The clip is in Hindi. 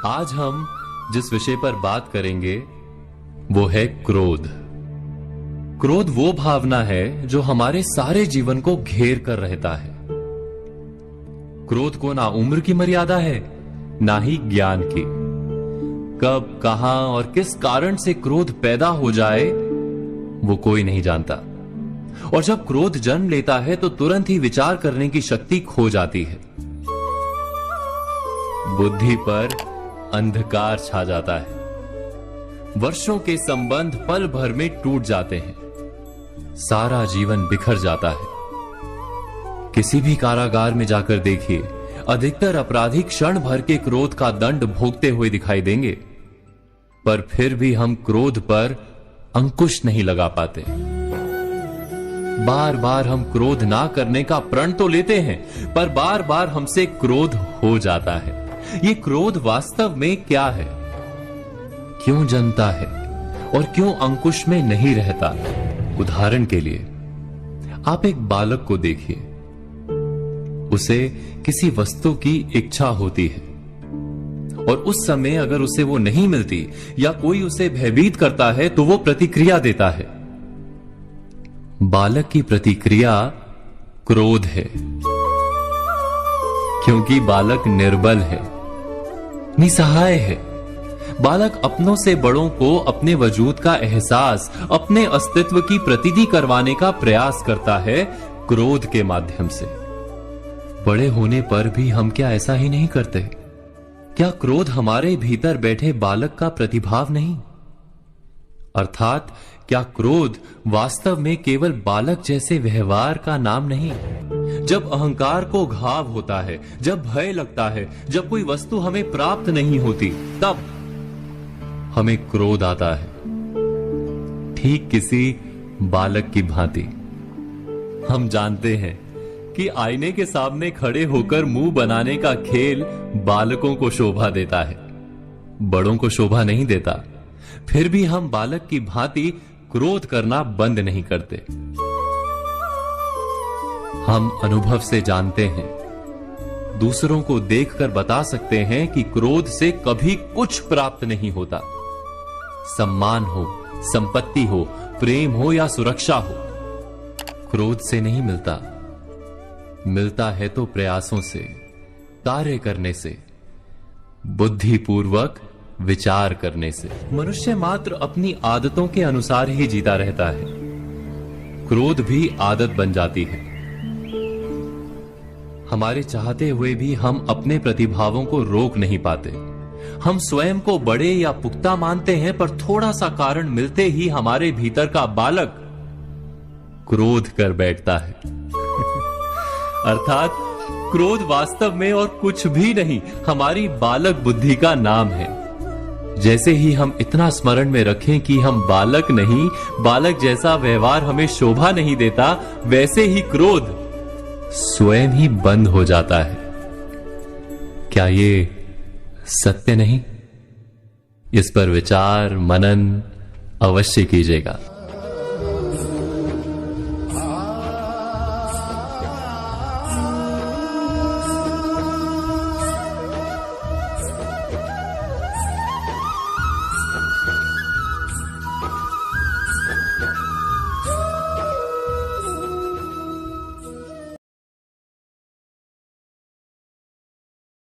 आज हम जिस विषय पर बात करेंगे वो है क्रोध। क्रोध वो भावना है जो हमारे सारे जीवन को घेर कर रहता है। क्रोध को ना उम्र की मर्यादा है, ना ही ज्ञान की। कब, कहां और किस कारण से क्रोध पैदा हो जाए वो कोई नहीं जानता। और जब क्रोध जन्म लेता है तो तुरंत ही विचार करने की शक्ति खो जाती है। बुद्धि पर अंधकार छा जाता है। वर्षों के संबंध पल भर में टूट जाते हैं। सारा जीवन बिखर जाता है। किसी भी कारागार में जाकर देखिए, अधिकतर अपराधी क्षण भर के क्रोध का दंड भोगते हुए दिखाई देंगे, पर फिर भी हम क्रोध पर अंकुश नहीं लगा पाते। बार बार हम क्रोध ना करने का प्रण तो लेते हैं, पर बार बार हमसे क्रोध हो जाता है। ये क्रोध वास्तव में क्या है, क्यों जन्मता है और क्यों अंकुश में नहीं रहता? उदाहरण के लिए आप एक बालक को देखिए। उसे किसी वस्तु की इच्छा होती है और उस समय अगर उसे वो नहीं मिलती या कोई उसे भयभीत करता है तो वो प्रतिक्रिया देता है। बालक की प्रतिक्रिया क्रोध है, क्योंकि बालक निर्बल है, निसहाय है। बालक अपनों से बड़ों को अपने वजूद का एहसास, अपने अस्तित्व की प्रतीति करवाने का प्रयास करता है क्रोध के माध्यम से। बड़े होने पर भी हम क्या ऐसा ही नहीं करते? क्या क्रोध हमारे भीतर बैठे बालक का प्रतिभाव नहीं? अर्थात क्या क्रोध वास्तव में केवल बालक जैसे व्यवहार का नाम नहीं? जब अहंकार को घाव होता है, जब भय लगता है, जब कोई वस्तु हमें प्राप्त नहीं होती, तब हमें क्रोध आता है। ठीक किसी बालक की भांति। हम जानते हैं कि आईने के सामने खड़े होकर मुंह बनाने का खेल बालकों को शोभा देता है, बड़ों को शोभा नहीं देता। फिर भी हम बालक की भांति क्रोध करना बंद नहीं करते। हम अनुभव से जानते हैं, दूसरों को देखकर बता सकते हैं कि क्रोध से कभी कुछ प्राप्त नहीं होता। सम्मान हो, संपत्ति हो, प्रेम हो या सुरक्षा हो, क्रोध से नहीं मिलता। मिलता है तो प्रयासों से, कार्य करने से, बुद्धिपूर्वक विचार करने से। मनुष्य मात्र अपनी आदतों के अनुसार ही जीता रहता है। क्रोध भी आदत बन जाती है। हमारे चाहते हुए भी हम अपने प्रतिभावों को रोक नहीं पाते। हम स्वयं को बड़े या पुख्ता मानते हैं, पर थोड़ा सा कारण मिलते ही हमारे भीतर का बालक क्रोध कर बैठता है। अर्थात क्रोध वास्तव में और कुछ भी नहीं, हमारी बालक बुद्धि का नाम है। जैसे ही हम इतना स्मरण में रखें कि हम बालक नहीं, बालक जैसा व्यवहार हमें शोभा नहीं देता, वैसे ही क्रोध स्वयं ही बंद हो जाता है। क्या ये सत्य नहीं? इस पर विचार मनन अवश्य कीजिएगा।